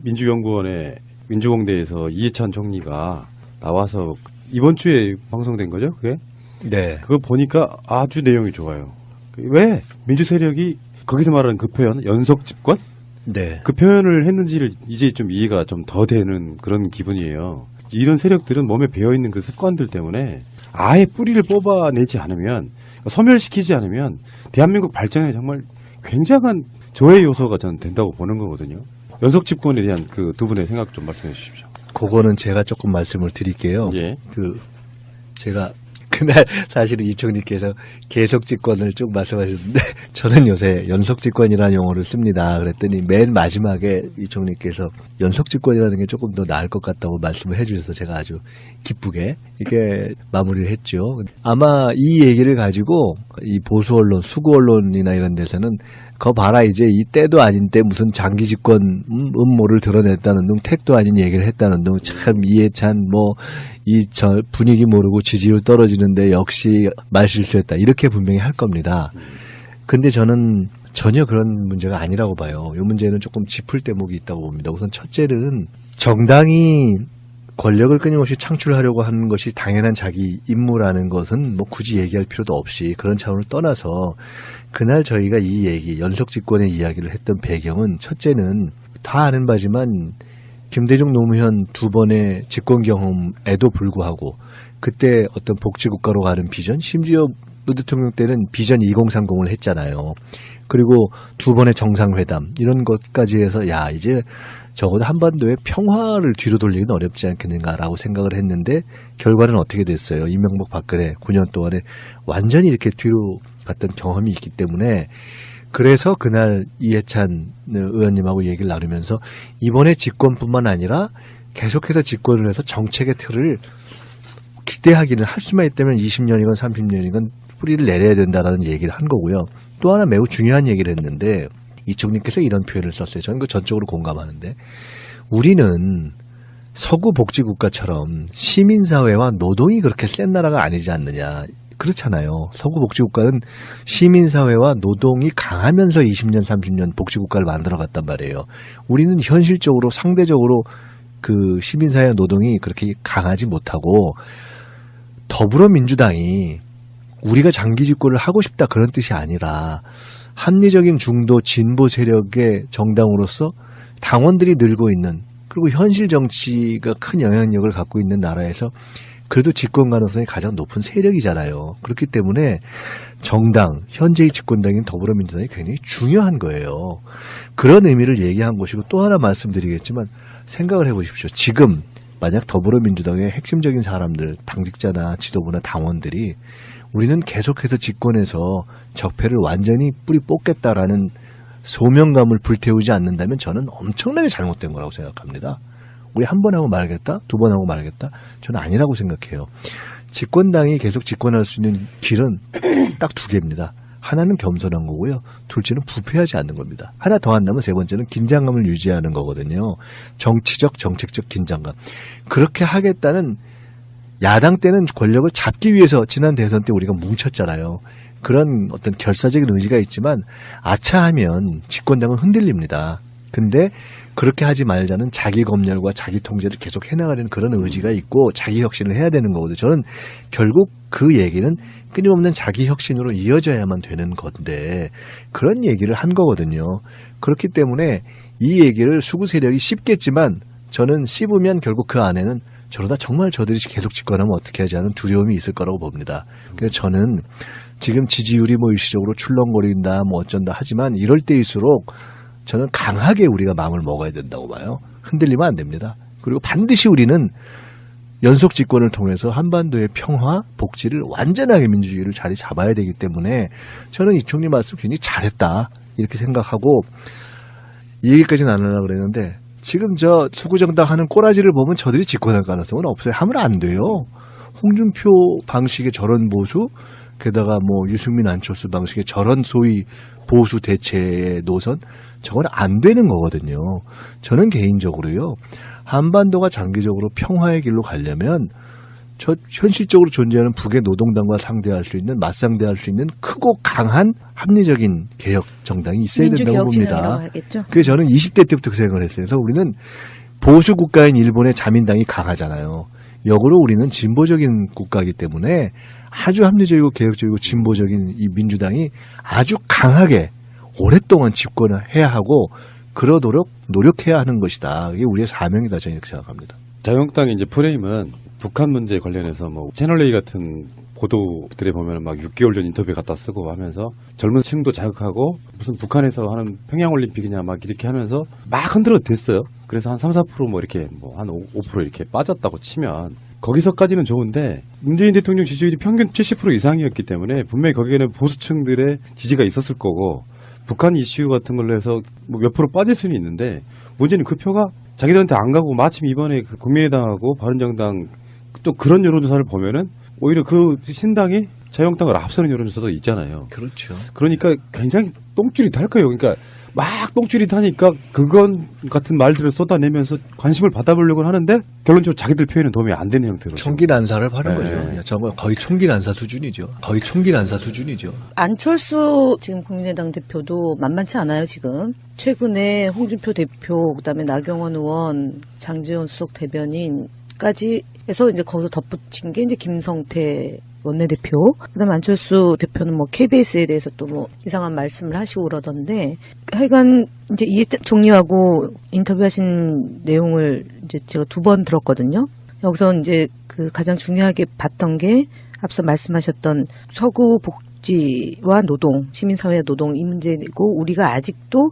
민주연구원의 민주공대에서 이해찬 총리가 나와서 이번 주에 방송된 거죠, 그게? 네. 그거 보니까 아주 내용이 좋아요. 왜 민주 세력이 거기서 말하는 그 표현, 연속 집권? 네. 그 표현을 했는지를 이제 좀 이해가 좀 더 되는 그런 기분이에요. 이런 세력들은 몸에 배어있는 그 습관들 때문에 아예 뿌리를 뽑아내지 않으면, 소멸시키지 않으면 대한민국 발전에 정말 굉장한 조해 요소가 저는 된다고 보는 거거든요. 연속 집권에 대한 그 두 분의 생각 좀 말씀해 주십시오. 그거는 제가 조금 말씀을 드릴게요. 예. 제가 그날 사실은 이총리께서 계속 집권을 쭉 말씀하셨는데 저는 요새 연속 집권이라는 용어를 씁니다. 그랬더니 맨 마지막에 이총리께서 연속 집권이라는 게 조금 더 나을 것 같다고 말씀을 해주셔서 제가 아주 기쁘게 이렇게 마무리를 했죠. 아마 이 얘기를 가지고 이 보수 언론, 수구 언론이나 이런 데서는 거 봐라 이제 이 때도 아닌 때 무슨 장기 집권 음모를 드러냈다는 둥, 택도 아닌 얘기를 했다는 둥, 참 이해찬 뭐 이 저 분위기 모르고 지지율 떨어지는데 역시 말실수했다 이렇게 분명히 할 겁니다. 근데 저는 전혀 그런 문제가 아니라고 봐요. 이 문제는 조금 짚을 대목이 있다고 봅니다. 우선 첫째는 정당이 권력을 끊임없이 창출하려고 하는 것이 당연한 자기 임무라는 것은 뭐 굳이 얘기할 필요도 없이 그런 차원을 떠나서 그날 저희가 이 얘기, 연속 집권의 이야기를 했던 배경은 첫째는 다 아는 바지만 김대중 노무현 두 번의 집권 경험에도 불구하고 그때 어떤 복지국가로 가는 비전, 심지어 노 대통령 때는 비전 2030을 했잖아요. 그리고 두 번의 정상회담 이런 것까지 해서 야 이제 적어도 한반도의 평화를 뒤로 돌리기는 어렵지 않겠는가라고 생각을 했는데 결과는 어떻게 됐어요. 이명박 박근혜 9년 동안에 완전히 이렇게 뒤로 갔던 경험이 있기 때문에 그래서 그날 이해찬 의원님하고 얘기를 나누면서 이번에 집권뿐만 아니라 계속해서 집권을 해서 정책의 틀을 기대하기는 할 수만 있다면 20년이건 30년이건 뿌리를 내려야 된다라는 얘기를 한 거고요. 또 하나 매우 중요한 얘기를 했는데 이총리께서 이런 표현을 썼어요. 저는 그 전적으로 공감하는데 우리는 서구 복지국가처럼 시민사회와 노동이 그렇게 센 나라가 아니지 않느냐. 그렇잖아요. 서구 복지국가는 시민사회와 노동이 강하면서 20년, 30년 복지국가를 만들어갔단 말이에요. 우리는 현실적으로 상대적으로 그 시민사회와 노동이 그렇게 강하지 못하고 더불어민주당이 우리가 장기 집권을 하고 싶다 그런 뜻이 아니라 합리적인 중도 진보 세력의 정당으로서 당원들이 늘고 있는 그리고 현실 정치가 큰 영향력을 갖고 있는 나라에서 그래도 집권 가능성이 가장 높은 세력이잖아요. 그렇기 때문에 정당, 현재의 집권당인 더불어민주당이 굉장히 중요한 거예요. 그런 의미를 얘기한 것이고 또 하나 말씀드리겠지만 생각을 해보십시오. 지금 만약 더불어민주당의 핵심적인 사람들, 당직자나 지도부나 당원들이 우리는 계속해서 집권해서 적폐를 완전히 뿌리 뽑겠다라는 소명감을 불태우지 않는다면 저는 엄청나게 잘못된 거라고 생각합니다. 우리 한 번 하고 말겠다? 두 번 하고 말겠다? 저는 아니라고 생각해요. 집권당이 계속 집권할 수 있는 길은 딱 두 개입니다. 하나는 겸손한 거고요. 둘째는 부패하지 않는 겁니다. 하나 더 한다면 세 번째는 긴장감을 유지하는 거거든요. 정치적, 정책적 긴장감. 그렇게 하겠다는 야당 때는 권력을 잡기 위해서 지난 대선 때 우리가 뭉쳤잖아요. 그런 어떤 결사적인 의지가 있지만 아차하면 집권당은 흔들립니다. 근데 그렇게 하지 말자는 자기 검열과 자기 통제를 계속 해나가려는 그런 의지가 있고 자기 혁신을 해야 되는 거거든요. 저는 결국 그 얘기는 끊임없는 자기 혁신으로 이어져야만 되는 건데 그런 얘기를 한 거거든요. 그렇기 때문에 이 얘기를 수구 세력이 씹겠지만 저는 씹으면 결국 그 안에는 저러다 정말 저들이 계속 집권하면 어떻게 하지 않은 두려움이 있을 거라고 봅니다. 그래서 저는 지금 지지율이 뭐 일시적으로 출렁거린다 뭐 어쩐다 하지만 이럴 때일수록 저는 강하게 우리가 마음을 먹어야 된다고 봐요. 흔들리면 안 됩니다. 그리고 반드시 우리는 연속 집권을 통해서 한반도의 평화, 복지를 완전하게 민주주의를 자리 잡아야 되기 때문에 저는 이 총리 말씀 굉장히 잘했다 이렇게 생각하고 이 얘기까지는 안 하려고 그랬는데 지금 저 수구정당 하는 꼬라지를 보면 저들이 집권할 가능성은 없어요. 하면 안 돼요. 홍준표 방식의 저런 보수 게다가 뭐 유승민 안철수 방식의 저런 소위 보수 대체의 노선 저건 안 되는 거거든요. 저는 개인적으로요. 한반도가 장기적으로 평화의 길로 가려면 저 현실적으로 존재하는 북의 노동당과 상대할 수 있는 맞상대할 수 있는 크고 강한 합리적인 개혁 정당이 있어야 된다고 봅니다. 하겠죠. 그래서 저는 20대 때부터 그 생각을 했어요. 그래서 우리는 보수 국가인 일본의 자민당이 강하잖아요. 역으로 우리는 진보적인 국가이기 때문에 아주 합리적이고 개혁적이고 진보적인 이 민주당이 아주 강하게 오랫동안 집권을 해야 하고 그러도록 노력해야 하는 것이다. 이게 우리의 사명이다. 저는 이렇게 생각합니다. 자유한국당의 이제 프레임은 북한 문제 관련해서 뭐 채널A 같은 보도들에 보면 막 6개월 전 인터뷰에 갖다 쓰고 하면서 젊은 층도 자극하고 무슨 북한에서 하는 평양올림픽이냐 막 이렇게 하면서 막 흔들어 댔어요. 그래서 한 3, 4% 뭐 이렇게 뭐 한 5% 이렇게 빠졌다고 치면 거기서까지는 좋은데 문재인 대통령 지지율이 평균 70% 이상이었기 때문에 분명히 거기에는 보수층들의 지지가 있었을 거고 북한 이슈 같은 걸로 해서 뭐 몇 프로 빠질 수는 있는데 문제는 그 표가 자기들한테 안 가고 마침 이번에 그 국민의당하고 바른정당 또 그런 여론조사를 보면은 오히려 그 신당이 자유한국당을 앞서는 여론조사도 있잖아요. 그렇죠. 그러니까 굉장히 똥줄이 탈 거예요. 그러니까 막 똥줄이 타니까 그건 같은 말들을 쏟아내면서 관심을 받아보려고 하는데 결론적으로 자기들 표현은 도움이 안 되는 형태로. 총기 난사를 하는 네. 거죠. 정말 거의 총기 난사 수준이죠. 거의 총기 난사 수준이죠. 안철수 지금 국민의당 대표도 만만치 않아요, 지금. 최근에 홍준표 대표, 그다음에 나경원 의원, 장제원 수석 대변인까지 해서 이제 거기서 덧붙인 게 이제 김성태 원내대표. 그다음에 안철수 대표는 뭐 KBS에 대해서 또 뭐 이상한 말씀을 하시고 그러던데 하여간 이제 이해찬 총리하고 인터뷰하신 내용을 이제 제가 2번 들었거든요. 여기서 이제 그 가장 중요하게 봤던 게 앞서 말씀하셨던 서구 복지와 노동, 시민사회 노동 이 문제고 우리가 아직도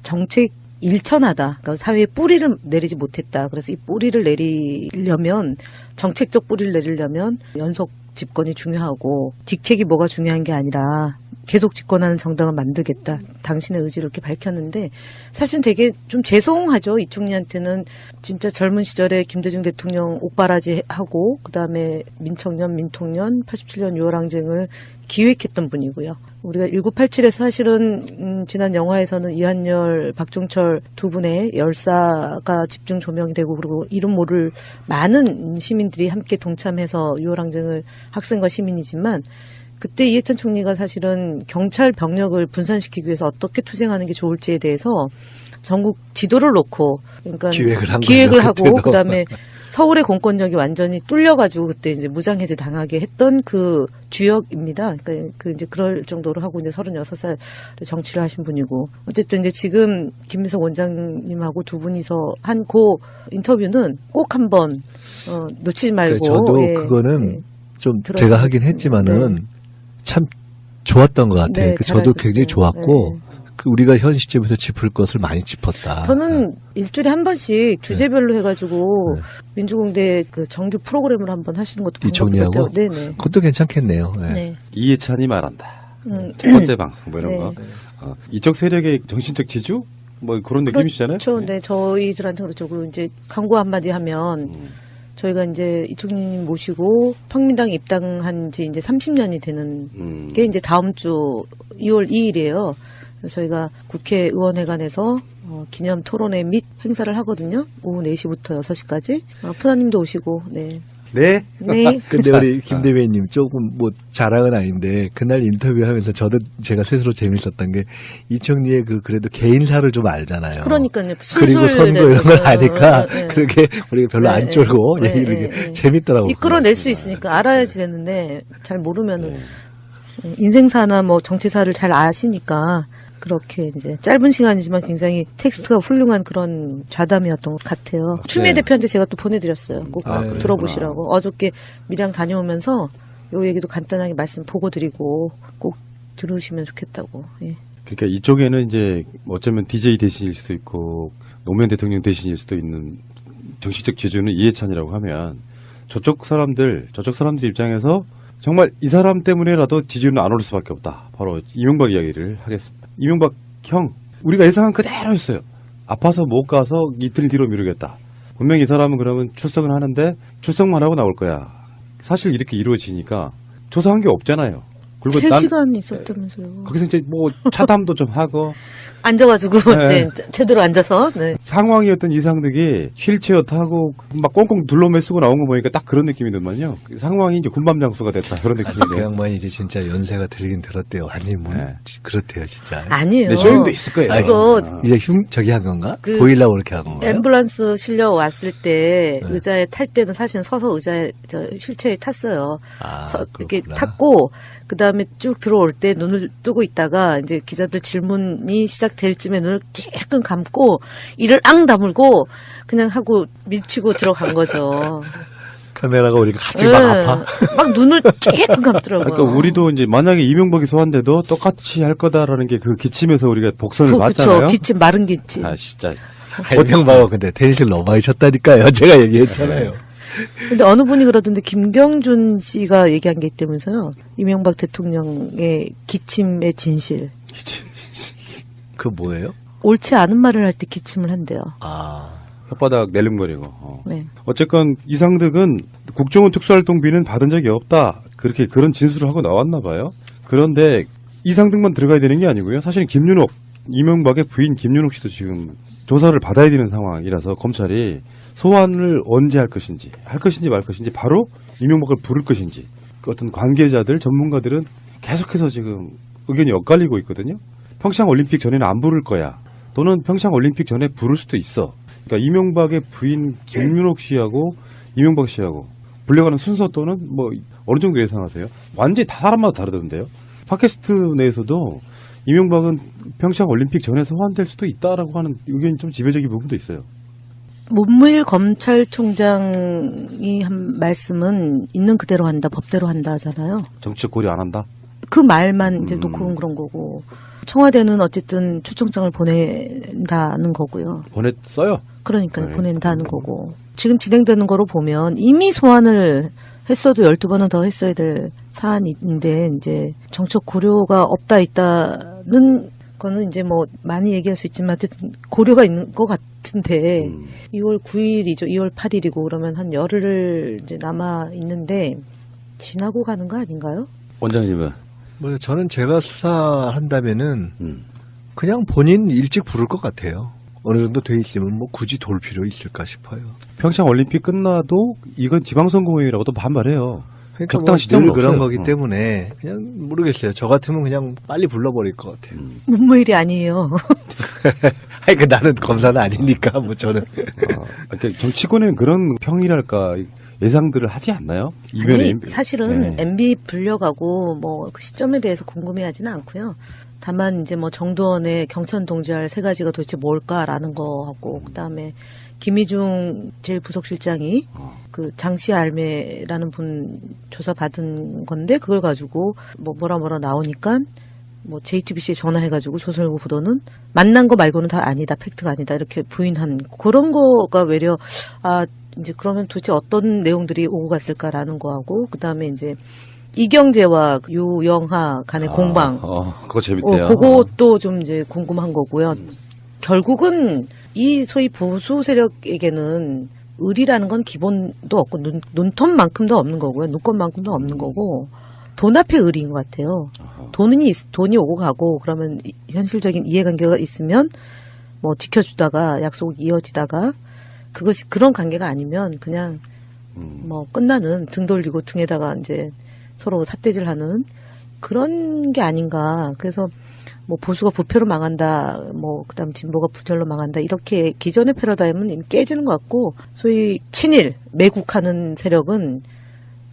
정책 일천하다. 그러니까 사회에 뿌리를 내리지 못했다. 그래서 이 뿌리를 내리려면 정책적 뿌리를 내리려면 연속 집권이 중요하고 직책이 뭐가 중요한 게 아니라 계속 집권하는 정당을 만들겠다. 당신의 의지를 이렇게 밝혔는데 사실 되게 좀 죄송하죠. 이 총리한테는 진짜 젊은 시절에 김대중 대통령 옥바라지 하고 그다음에 민청년, 민통년, 87년 6월 항쟁을 기획했던 분이고요. 우리가 1987에서 사실은 지난 영화에서는 이한열, 박종철 두 분의 열사가 집중 조명이 되고 그리고 이름 모를 많은 시민들이 함께 동참해서 6월 항쟁을 학생과 시민이지만 그때 이해찬 총리가 사실은 경찰 병력을 분산시키기 위해서 어떻게 투쟁하는 게 좋을지에 대해서 전국 지도를 놓고 그러니까 기획을 하고 그다음에 서울의 공권력이 완전히 뚫려가지고 그때 이제 무장해제 당하게 했던 그 주역입니다. 그러니까 그 이제 그럴 정도로 하고 이제 36살 정치를 하신 분이고 어쨌든 이제 지금 김민석 원장님하고 두 분이서 한 그 인터뷰는 꼭 한번 놓치지 말고. 네, 저도 예, 그거는 예, 좀 제가 하긴 했지만은 네. 참 좋았던 것 같아요. 네, 저도 굉장히 좋았고. 네. 우리가 현 시점에서 짚을 것을 많이 짚었다. 저는 일주일에 한 번씩 주제별로 해가지고 네. 민주공대 그 정규 프로그램을 한번 하시는 것도 이 총리하고 네네. 그것도 괜찮겠네요. 네. 네. 이해찬이 말한다. 첫 번째 방송 뭐 이런 네. 거. 이쪽 세력의 정신적 지주 뭐 그런 느낌이시잖아요. 그렇죠. 네, 저희들한테 그렇죠. 그리고 이제 광고 한마디 하면 저희가 이제 이 총리님 모시고 평민당 입당한 지 이제 30년이 되는 게 이제 다음 주 2월 2일이에요. 그래서 저희가 국회의원회관에서 기념 토론회 및 행사를 하거든요. 오후 4시부터 6시까지. 푸나님도 오시고, 네. 네. 네. 근데 우리 김 대변인님 조금 뭐 자랑은 아닌데 그날 인터뷰하면서 저도 제가 스스로 재밌었던 게 이총리의 그 그래도 개인사를 좀 알잖아요. 그러니까요. 그리고 선거 이런 걸 아니까 네. 그렇게 우리가 별로 네, 안 쫄고 네, 얘기를 네, 이렇게 네. 재밌더라고요. 이끌어낼 수 있으니까 알아야지 되는데 잘 모르면은 인생사나 뭐 정치사를 잘 아시니까 그렇게 이제 짧은 시간이지만 굉장히 텍스트가 훌륭한 그런 좌담이었던 것 같아요. 추미애 대표한테 제가 또 보내드렸어요. 꼭 들어보시라고. 어저께 밀양 다녀오면서 요 얘기도 간단하게 말씀 보고 드리고 꼭 들으시면 좋겠다고. 예. 그러니까 이쪽에는 이제 어쩌면 DJ 대신일 수도 있고 노무현 대통령 대신일 수도 있는 정치적 지주는 이해찬이라고 하면 저쪽 사람들 입장에서 정말 이 사람 때문에라도 지지율은 안 오를 수밖에 없다. 바로 이명박 이야기를 하겠습니다. 이명박 형, 우리가 예상한 그대로였어요. 아파서 못 가서 이틀 뒤로 미루겠다. 분명히 이 사람은 그러면 출석을 하는데 출석만 하고 나올 거야. 사실 이렇게 이루어지니까 조사한 게 없잖아요. 그리고 3시간 있었다면서요. 거기서 이제 뭐 차담도 좀 하고 앉아가지고 네. 이제 제대로 앉아서. 네. 상황이었던 이상득이 휠체어 타고 막 꽁꽁 둘러매 쓰고 나온 거 보니까 딱 그런 느낌이더만요. 상황이 이제 군밤 장수가 됐다 그런 그 느낌이네요. 양반이 이제 진짜 연세가 들긴 들었대요. 아니 뭐 네. 그렇대요 진짜. 아니에요. 네, 쇼잉도 있을 거예요. 그거 이제 저기 한 건가? 그 보이려고 그렇게 한 건가요? 앰뷸런스 실려 왔을 때 네. 의자에 탈 때는 사실은 서서 의자에 휠체어에 탔어요. 아, 이렇게 그렇구나. 탔고 그 다음에 쭉 들어올 때 눈을 뜨고 있다가 이제 기자들 질문이 시작될 쯤에 눈을 찔끔 감고 이를 앙 다물고 그냥 하고 밀치고 들어간 거죠. 카메라가 오니까 갑자기 막 네. 아파. 막 눈을 찔끔 감더라고요. 그러니까 우리도 이제 만약에 이명박이 소환돼도 똑같이 할 거다라는 게 그 기침에서 우리가 복선을 봤잖아요. 그쵸. 기침 마른 기침. 아 진짜 이명박은 근데 테니스를 너무 많이 쳤다니까요. 제가 얘기했잖아요. 근데 어느 분이 그러던데 김경준 씨가 얘기한 게 있다면서요. 이명박 대통령의 기침의 진실. 그 뭐예요? 옳지 않은 말을 할 때 기침을 한대요. 아, 혓바닥 내름거리고. 네. 어쨌건 이상득은 국정원 특수활동비는 받은 적이 없다. 그렇게 그런 진술을 하고 나왔나 봐요. 그런데 이상득만 들어가야 되는 게 아니고요. 사실 김윤옥, 이명박의 부인 김윤옥 씨도 지금 조사를 받아야 되는 상황이라서 검찰이 소환을 언제 할 것인지 말 것인지 바로 이명박을 부를 것인지 그 어떤 관계자들 전문가들은 계속해서 지금 의견이 엇갈리고 있거든요. 평창올림픽 전에는 안 부를 거야. 또는 평창올림픽 전에 부를 수도 있어. 그러니까 이명박의 부인 김윤옥 씨하고 이명박 씨하고 불려가는 순서 또는 뭐 어느 정도 예상하세요? 완전히 다 사람마다 다르던데요. 팟캐스트 내에서도 이명박은 평창올림픽 전에 소환될 수도 있다라고 하는 의견이 좀 지배적인 부분도 있어요. 문무일 검찰총장이 한 말씀은 있는 그대로 한다, 법대로 한다 하잖아요. 정치적 고려 안 한다? 그 말만 이제 놓고는 그런 거고. 청와대는 어쨌든 초청장을 보낸다는 거고요. 보냈어요. 그러니까 네. 보낸다는 거고. 지금 진행되는 거로 보면 이미 소환을 했어도 12번은 더 했어야 될 사안인데 이제 정책 고려가 없다 있다는 거는 이제 뭐 많이 얘기할 수 있지만 어쨌든 고려가 있는 것 같은데 2월 9일이죠. 2월 8일이고 그러면 한 열흘 이제 남아 있는데 지나고 가는 거 아닌가요? 원장님은? 뭐 저는 제가 수사한다면은 그냥 본인 일찍 부를 것 같아요. 어느 정도 돼 있으면 뭐 굳이 돌 필요 있을까 싶어요. 평창올림픽 끝나도 이건 지방선거용이라고 또 반발해요. 그러니까 적당한 뭐 시점은 늘 그런 없어요. 거기 때문에 그냥 모르겠어요. 저 같으면 그냥 빨리 불러버릴 것 같아요. 문무일이 아니에요. 아니 그 나는 검사는 아니니까 뭐 저는 그러니까 정치권에는 그런 평이랄까 예상들을 하지 않나요? 이변에 아니, 사실은 네. MB 불려가고 뭐 그 시점에 대해서 궁금해하지는 않고요. 다만 이제 뭐 정두원의 경천 동지할 세 가지가 도대체 뭘까라는 거하고 그다음에 김희중 제1부속실장이 그 장씨 알매라는 분 조사 받은 건데 그걸 가지고 뭐 뭐라 나오니까 뭐 JTBC에 전화해가지고 조선일보 보도는 만난 거 말고는 다 아니다, 팩트가 아니다 이렇게 부인한 그런 거가 외려 아 이제 그러면 도대체 어떤 내용들이 오고 갔을까라는 거하고 그다음에 이제 이경재와 유영하 간의 공방 그거 재밌대요. 그것도 좀 이제 궁금한 거고요. 결국은 이 소위 보수 세력에게는 의리라는 건 기본도 없고 눈톱만큼도 없는 거고요. 눈꽃만큼도 없는 거고 돈 앞에 의리인 것 같아요. 돈이 오고 가고 그러면 현실적인 이해관계가 있으면 뭐 지켜주다가 약속이 이어지다가 그것이 그런 관계가 아니면 그냥 뭐 끝나는 등 돌리고 등에다가 이제 서로 삿대질하는 그런 게 아닌가. 그래서 뭐 보수가 부패로 망한다, 뭐 그다음 진보가 부절로 망한다 이렇게 기존의 패러다임은 이미 깨지는 것 같고 소위 친일 매국하는 세력은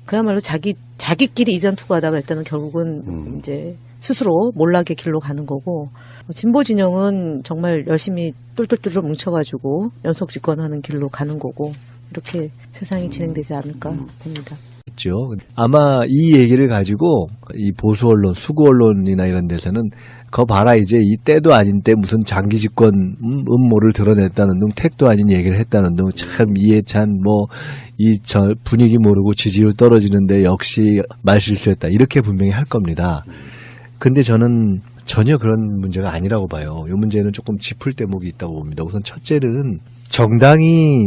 그야말로 자기끼리 이전 투구하다가 일단은 결국은 이제 스스로 몰락의 길로 가는 거고 진보 진영은 정말 열심히 똘똘똘 뭉쳐가지고 연속 집권하는 길로 가는 거고 이렇게 세상이 진행되지 않을까 봅니다. 있죠. 아마 이 얘기를 가지고 이 보수 언론, 수구 언론이나 이런 데서는 거 봐라 이제 이 때도 아닌 때 무슨 장기 집권 음모를 드러냈다는 둥 택도 아닌 얘기를 했다는 둥 참 이해찬 뭐 이 저 분위기 모르고 지지율 떨어지는데 역시 말실수했다 이렇게 분명히 할 겁니다. 근데 저는 전혀 그런 문제가 아니라고 봐요. 이 문제는 조금 짚을 대목이 있다고 봅니다. 우선 첫째는 정당이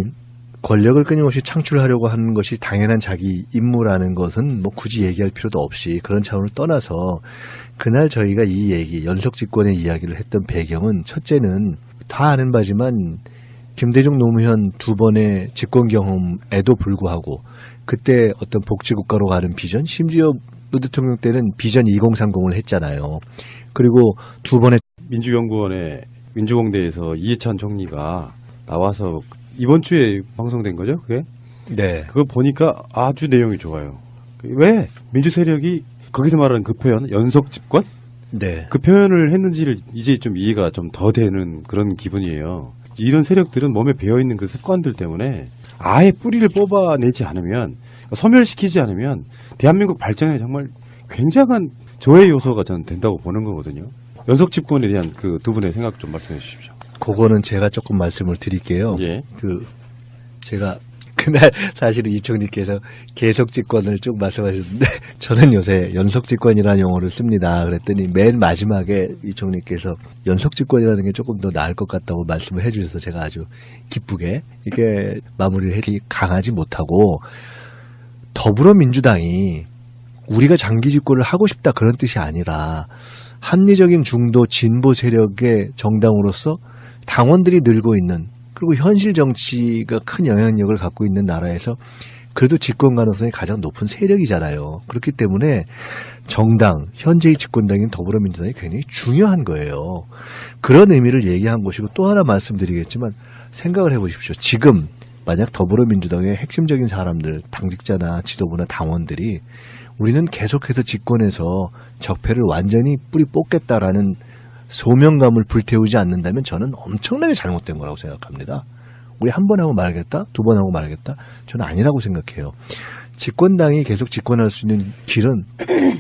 권력을 끊임없이 창출하려고 하는 것이 당연한 자기 임무라는 것은 뭐 굳이 얘기할 필요도 없이 그런 차원을 떠나서 그날 저희가 이 얘기, 연속 집권의 이야기를 했던 배경은 첫째는 다 아는 바지만 김대중 노무현 두 번의 집권 경험에도 불구하고 그때 어떤 복지국가로 가는 비전, 심지어 노 대통령 때는 비전 2030을 했잖아요. 그리고 두 번의 민주연구원의 민주공대에서 이해찬 총리가 나와서 이번 주에 방송된 거죠, 그게? 네. 그거 보니까 아주 내용이 좋아요. 왜 민주 세력이 거기서 말하는 그 표현, 연속 집권? 네. 그 표현을 했는지를 이제 좀 이해가 좀 더 되는 그런 기분이에요. 이런 세력들은 몸에 배어있는 그 습관들 때문에 아예 뿌리를 뽑아내지 않으면, 소멸시키지 않으면 대한민국 발전에 정말 굉장한 조회 요소가 저는 된다고 보는 거거든요. 연속 집권에 대한 그 두 분의 생각 좀 말씀해 주십시오. 그거는 제가 조금 말씀을 드릴게요. 예. 제가 그날 사실은 이 총리께서 계속 집권을 쭉 말씀하셨는데 저는 요새 연속 집권이라는 용어를 씁니다. 그랬더니 맨 마지막에 이 총리께서 연속 집권이라는 게 조금 더 나을 것 같다고 말씀을 해주셔서 제가 아주 기쁘게 이렇게 마무리를 해 강하지 못하고, 더불어민주당이 우리가 장기 집권을 하고 싶다 그런 뜻이 아니라 합리적인 중도 진보 세력의 정당으로서 당원들이 늘고 있는, 그리고 현실 정치가 큰 영향력을 갖고 있는 나라에서 그래도 집권 가능성이 가장 높은 세력이잖아요. 그렇기 때문에 정당, 현재의 집권당인 더불어민주당이 굉장히 중요한 거예요. 그런 의미를 얘기한 것이고, 또 하나 말씀드리겠지만 생각을 해보십시오. 지금 만약 더불어민주당의 핵심적인 사람들, 당직자나 지도부나 당원들이 우리는 계속해서 집권해서 적폐를 완전히 뿌리 뽑겠다라는 소명감을 불태우지 않는다면 저는 엄청나게 잘못된 거라고 생각합니다. 우리 한 번 하고 말겠다? 두 번 하고 말겠다? 저는 아니라고 생각해요. 집권당이 계속 집권할 수 있는 길은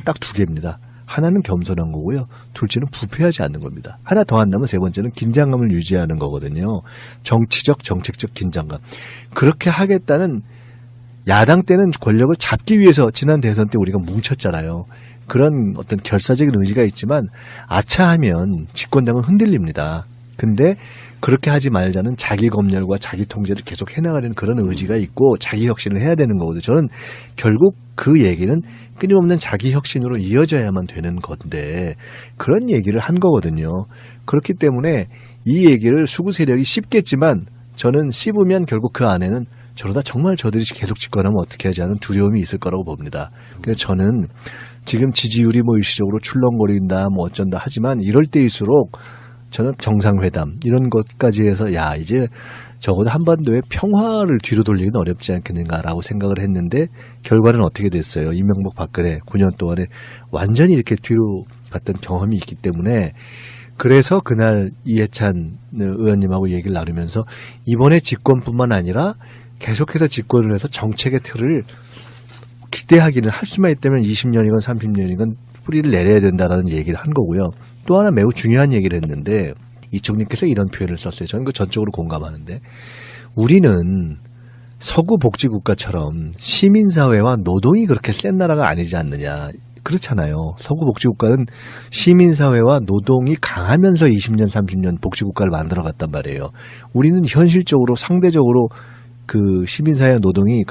딱 두 개입니다. 하나는 겸손한 거고요. 둘째는 부패하지 않는 겁니다. 하나 더 한다면 세 번째는 긴장감을 유지하는 거거든요. 정치적, 정책적 긴장감. 그렇게 하겠다는, 야당 때는 권력을 잡기 위해서 지난 대선 때 우리가 뭉쳤잖아요. 그런 어떤 결사적인 의지가 있지만 아차하면 집권당은 흔들립니다. 근데 그렇게 하지 말자는 자기 검열과 자기 통제를 계속 해나가려는 그런 의지가 있고 자기 혁신을 해야 되는 거거든요. 저는 결국 그 얘기는 끊임없는 자기 혁신으로 이어져야만 되는 건데 그런 얘기를 한 거거든요. 그렇기 때문에 이 얘기를 수구 세력이 씹겠지만 저는 씹으면 결국 그 안에는 저러다 정말 저들이 계속 집권하면 어떻게 하지 하는 두려움이 있을 거라고 봅니다. 그래서 저는 지금 지지율이 뭐 일시적으로 출렁거린다 뭐 어쩐다 하지만 이럴 때일수록 저는 정상회담 이런 것까지 해서 야 이제 적어도 한반도의 평화를 뒤로 돌리기는 어렵지 않겠는가라고 생각을 했는데 결과는 어떻게 됐어요. 이명박 박근혜 9년 동안에 완전히 이렇게 뒤로 갔던 경험이 있기 때문에 그래서 그날 이해찬 의원님하고 얘기를 나누면서 이번에 집권뿐만 아니라 계속해서 집권을 해서 정책의 틀을 기대하기는 할 수만 있다면 20년이건 30년이건 뿌리를 내려야 된다라는 얘기를 한 거고요. 또 하나 매우 중요한 얘기를 했는데 이총리께서 이런 표현을 썼어요. 저는 그 전적으로 공감하는데 우리는 서구 복지국가처럼 시민사회와 노동이 그렇게 센 나라가 아니지 않느냐. 그렇잖아요. 서구 복지국가는 시민사회와 노동이 강하면서 20년, 30년 복지국가를 만들어갔단 말이에요. 우리는 현실적으로 상대적으로 그 시민사회와 노동이 그렇게